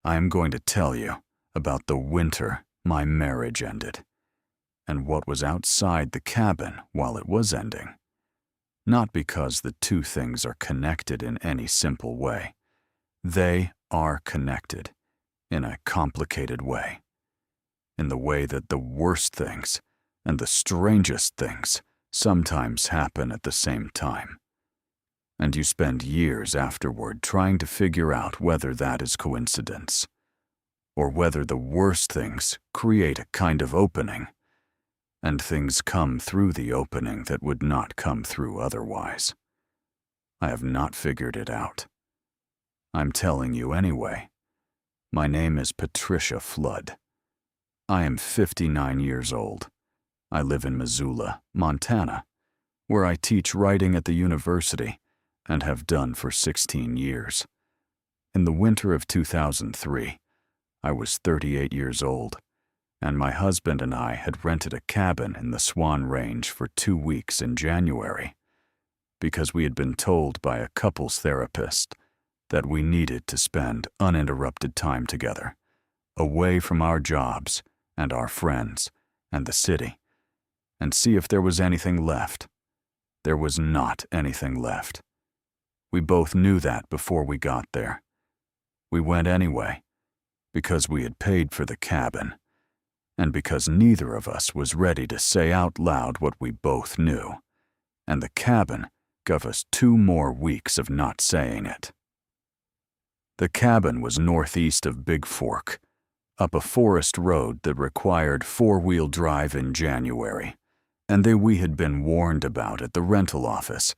I am going to tell you about the winter my marriage ended, and what was outside the cabin while it was ending. Not because the two things are connected in any simple way. They are connected in a complicated way. In the way that the worst things and the strangest things sometimes happen at the same time. And you spend years afterward trying to figure out whether that is coincidence, or whether the worst things create a kind of opening, and things come through the opening that would not come through otherwise. I have not figured it out. I'm telling you anyway. My name is Patricia Flood. I am 59 years old. I live in Missoula, Montana, where I teach writing at the university and have done for 16 years. In the winter of 2003, I was 38 years old, and my husband and I had rented a cabin in the Swan Range for 2 weeks in January, because we had been told by a couples therapist that we needed to spend uninterrupted time together, away from our jobs and our friends and the city, and see if there was anything left. There was not anything left. We both knew that before we got there. We went anyway, because we had paid for the cabin, and because neither of us was ready to say out loud what we both knew, and the cabin gave us 2 more weeks of not saying it. The cabin was northeast of Big Fork, up a forest road that required 4-wheel drive in January, and that we had been warned about at the rental office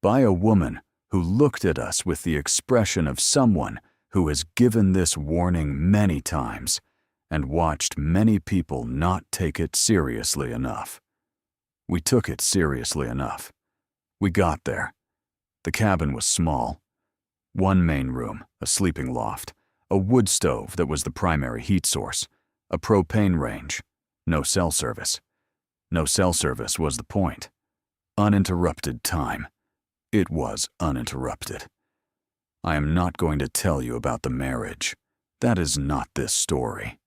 by a woman who looked at us with the expression of someone who has given this warning many times and watched many people not take it seriously enough. We took it seriously enough. We got there. The cabin was small. 1 main room, a sleeping loft, a wood stove that was the primary heat source, a propane range, no cell service. No cell service was the point. Uninterrupted time. It was uninterrupted. I am not going to tell you about the marriage. That is not this story.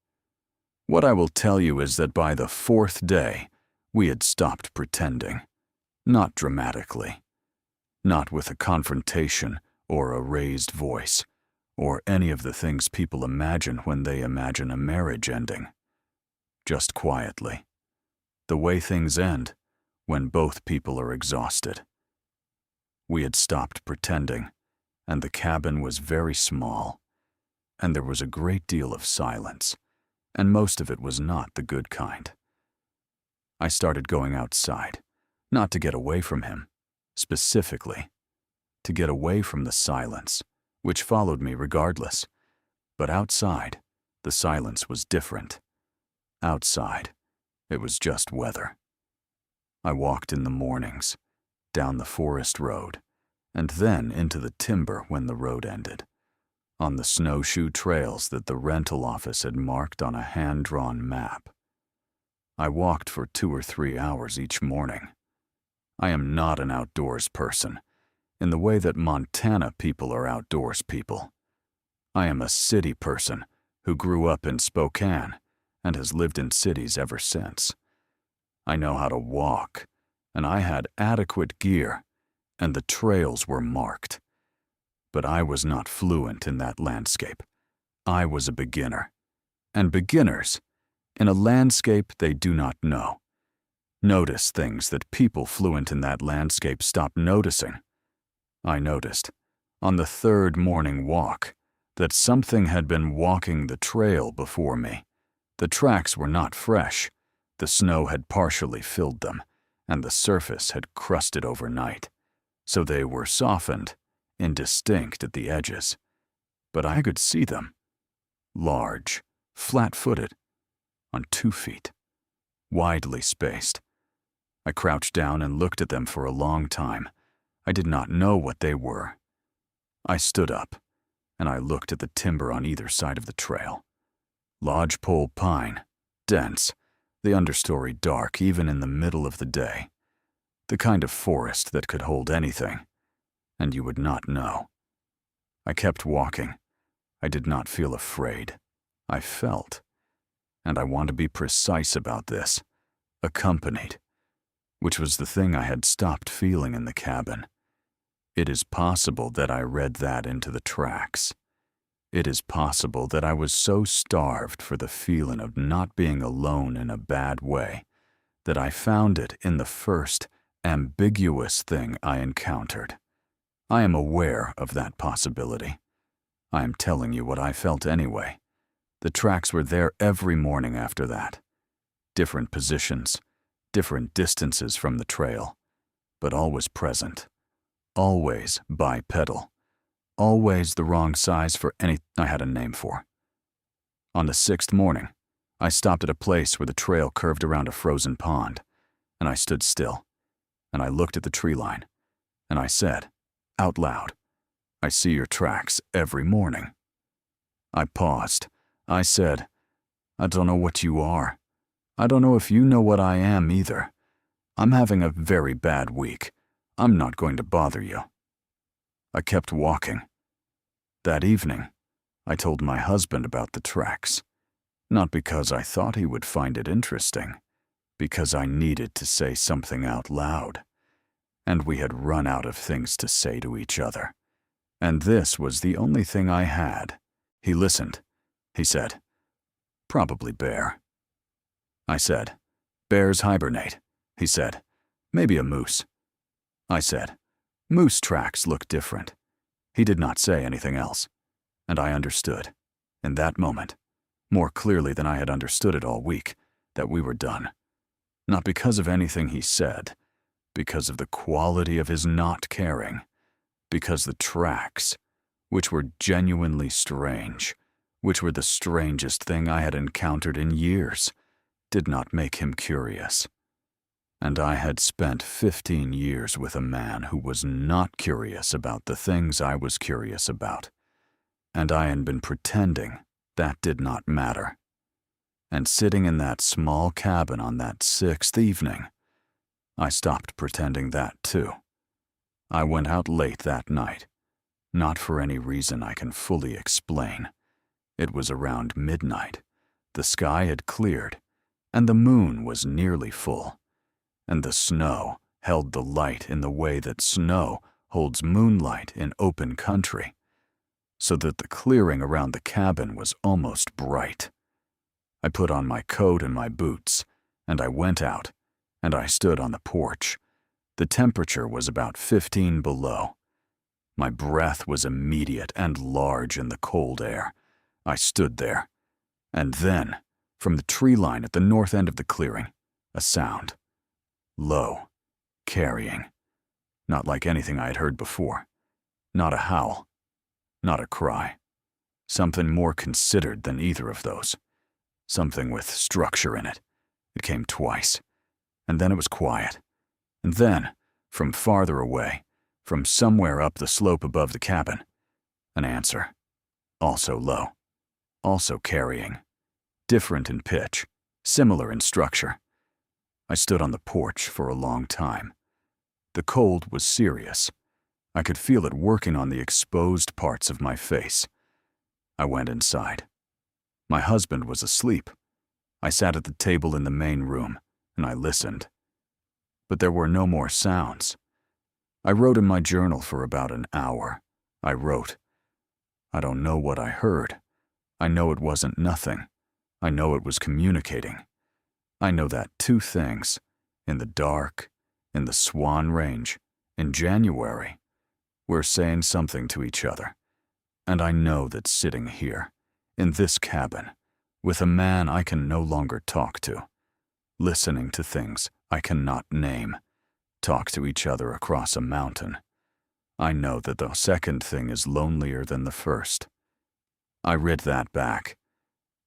What I will tell you is that by the 4th day, we had stopped pretending. Not dramatically. Not with a confrontation or a raised voice, or any of the things people imagine when they imagine a marriage ending. Just quietly. The way things end when both people are exhausted. We had stopped pretending, and the cabin was very small, and there was a great deal of silence, and most of it was not the good kind. I started going outside, not to get away from him, specifically, to get away from the silence, which followed me regardless. But outside, the silence was different. Outside, it was just weather. I walked in the mornings, down the forest road, and then into the timber when the road ended, on the snowshoe trails that the rental office had marked on a hand-drawn map. I walked for 2 or 3 hours each morning. I am not an outdoors person, in the way that Montana people are outdoors people. I am a city person who grew up in Spokane and has lived in cities ever since. I know how to walk, and I had adequate gear, and the trails were marked. But I was not fluent in that landscape. I was a beginner. And beginners, in a landscape they do not know, notice things that people fluent in that landscape stop noticing. I noticed, on the 3rd morning walk, that something had been walking the trail before me. The tracks were not fresh. The snow had partially filled them, and the surface had crusted overnight, so they were softened, indistinct at the edges. But I could see them. Large, flat-footed, on 2 feet, widely spaced. I crouched down and looked at them for a long time. I did not know what they were. I stood up, and I looked at the timber on either side of the trail. Lodgepole pine, dense, the understory dark even in the middle of the day. The kind of forest that could hold anything, and you would not know. I kept walking. I did not feel afraid. I felt. And I want to be precise about this. Accompanied. Which was the thing I had stopped feeling in the cabin. It is possible that I read that into the tracks. It is possible that I was so starved for the feeling of not being alone in a bad way that I found it in the first ambiguous thing I encountered. I am aware of that possibility. I am telling you what I felt anyway. The tracks were there every morning after that. Different positions, different distances from the trail, but always present. Always bipedal. Always the wrong size for any I had a name for. On the 6th morning, I stopped at a place where the trail curved around a frozen pond, and I stood still, and I looked at the tree line, and I said, out loud, I see your tracks every morning. I paused. I said, I don't know what you are. I don't know if you know what I am either. I'm having a very bad week. I'm not going to bother you. I kept walking. That evening, I told my husband about the tracks, not because I thought he would find it interesting, because I needed to say something out loud, and we had run out of things to say to each other, and this was the only thing I had. He listened. He said, probably bear. I said, bears hibernate. He said, maybe a moose. I said, moose tracks look different. He did not say anything else, and I understood, in that moment, more clearly than I had understood it all week, that we were done. Not because of anything he said, because of the quality of his not caring, because the tracks, which were genuinely strange, which were the strangest thing I had encountered in years, did not make him curious. And I had spent 15 years with a man who was not curious about the things I was curious about, and I had been pretending that did not matter. And sitting in that small cabin on that 6th evening, I stopped pretending that too. I went out late that night, not for any reason I can fully explain. It was around midnight. The sky had cleared, and the moon was nearly full, and the snow held the light in the way that snow holds moonlight in open country, so that the clearing around the cabin was almost bright. I put on my coat and my boots, and I went out, and I stood on the porch. The temperature was about 15 below. My breath was immediate and large in the cold air. I stood there, and then, from the tree line at the north end of the clearing, a sound. Low, carrying, not like anything I had heard before. Not a howl, not a cry. Something more considered than either of those. Something with structure in it. It came twice, and then it was quiet. And then, from farther away, from somewhere up the slope above the cabin, an answer. Also low, also carrying, different in pitch, similar in structure. I stood on the porch for a long time. The cold was serious. I could feel it working on the exposed parts of my face. I went inside. My husband was asleep. I sat at the table in the main room, and I listened. But there were no more sounds. I wrote in my journal for about an hour. I wrote, I don't know what I heard. I know it wasn't nothing. I know it was communicating. I know that two things, in the dark, in the Swan Range, in January, we're saying something to each other. And I know that sitting here, in this cabin, with a man I can no longer talk to, listening to things I cannot name, talk to each other across a mountain, I know that the second thing is lonelier than the first. I read that back,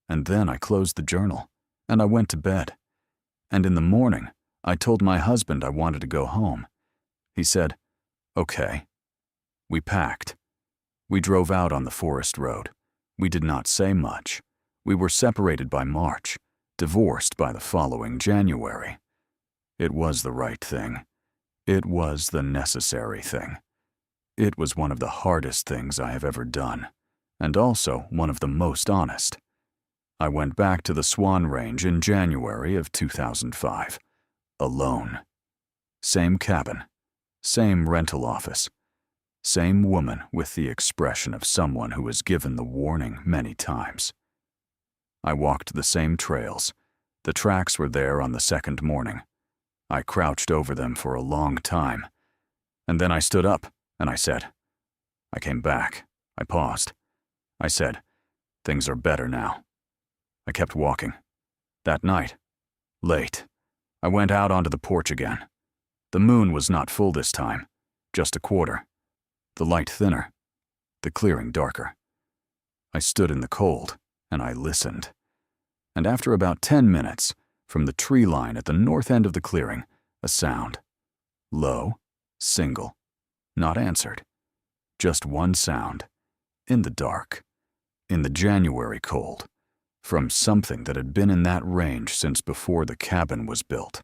and then I closed the journal, and I went to bed. And in the morning, I told my husband I wanted to go home. He said, okay. We packed. We drove out on the forest road. We did not say much. We were separated by March, divorced by the following January. It was the right thing. It was the necessary thing. It was one of the hardest things I have ever done, and also one of the most honest. I went back to the Swan Range in January of 2005, alone. Same cabin, same rental office, same woman with the expression of someone who has given the warning many times. I walked the same trails. The tracks were there on the second morning. I crouched over them for a long time, and then I stood up and I said, I came back. I paused. I said, things are better now. I kept walking. That night, late, I went out onto the porch again. The moon was not full this time, just a quarter. The light thinner, the clearing darker. I stood in the cold, and I listened. And after about 10 minutes, from the tree line at the north end of the clearing, a sound. Low, single, not answered. Just one sound, in the dark, in the January cold, from something that had been in that range since before the cabin was built,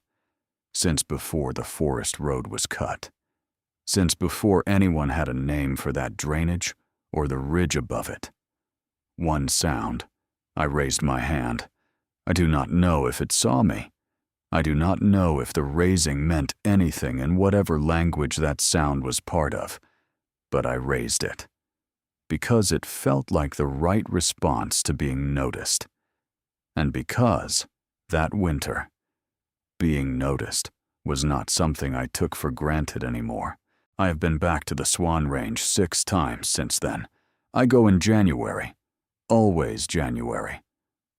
since before the forest road was cut, since before anyone had a name for that drainage or the ridge above it. One sound. I raised my hand. I do not know if it saw me. I do not know if the raising meant anything in whatever language that sound was part of, but I raised it, because it felt like the right response to being noticed. And because, that winter, being noticed was not something I took for granted anymore. I have been back to the Swan Range 6 times since then. I go in January. Always January.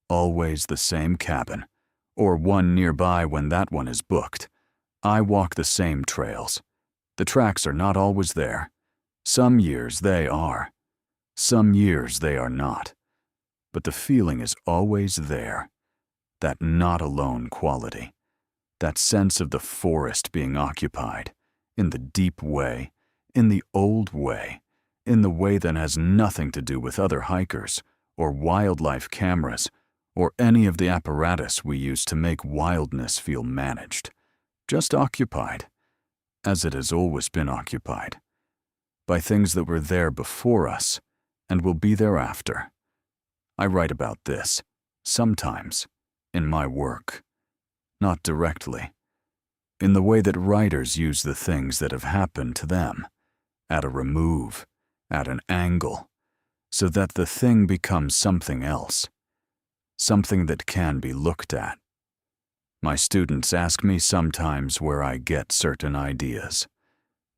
Always the same cabin, or one nearby when that one is booked. I walk the same trails. The tracks are not always there. Some years they are. Some years they are not. But the feeling is always there. That not alone quality. That sense of the forest being occupied, in the deep way, in the old way, in the way that has nothing to do with other hikers, or wildlife cameras, or any of the apparatus we use to make wildness feel managed. Just occupied, as it has always been occupied, by things that were there before us and will be thereafter. I write about this, sometimes, in my work. Not directly, in the way that writers use the things that have happened to them, at a remove, at an angle, so that the thing becomes something else, something that can be looked at. My students ask me sometimes where I get certain ideas,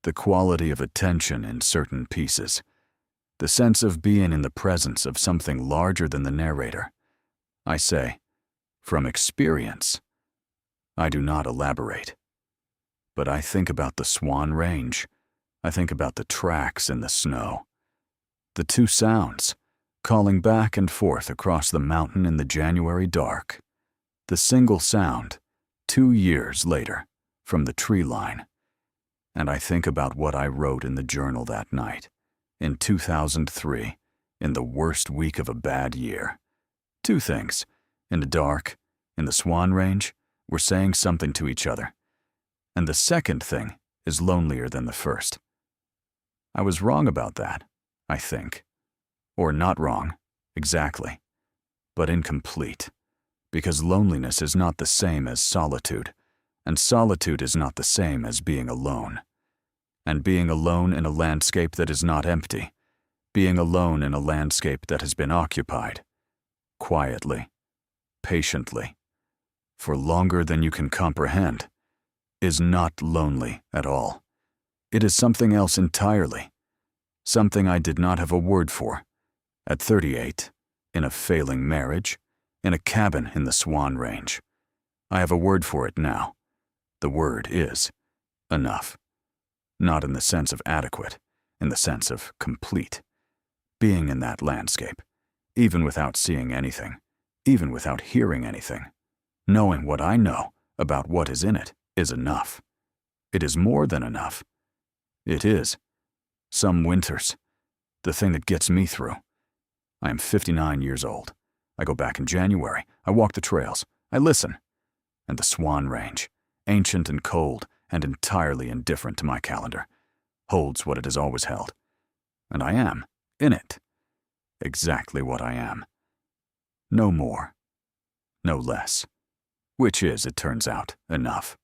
the quality of attention in certain pieces, the sense of being in the presence of something larger than the narrator. I say, from experience. I do not elaborate. But I think about the Swan Range. I think about the tracks in the snow. The two sounds, calling back and forth across the mountain in the January dark. The single sound, 2 years later, from the tree line. And I think about what I wrote in the journal that night, in 2003, in the worst week of a bad year. 2 things, in the dark, in the Swan Range, we're saying something to each other. And the second thing is lonelier than the first. I was wrong about that, I think. Or not wrong, exactly, but incomplete, because loneliness is not the same as solitude, and solitude is not the same as being alone. And being alone in a landscape that is not empty, being alone in a landscape that has been occupied, quietly, patiently, for longer than you can comprehend, is not lonely at all. It is something else entirely, something I did not have a word for. At 38, in a failing marriage, in a cabin in the Swan Range. I have a word for it now. The word is enough. Not in the sense of adequate, in the sense of complete. Being in that landscape, even without seeing anything, even without hearing anything, knowing what I know about what is in it is enough. It is more than enough. It is. Some winters, the thing that gets me through. I am 59 years old. I go back in January. I walk the trails. I listen. And the Swan Range, ancient and cold and entirely indifferent to my calendar, holds what it has always held. And I am in it. exactly what I am. No more, no less. Which is, it turns out, enough.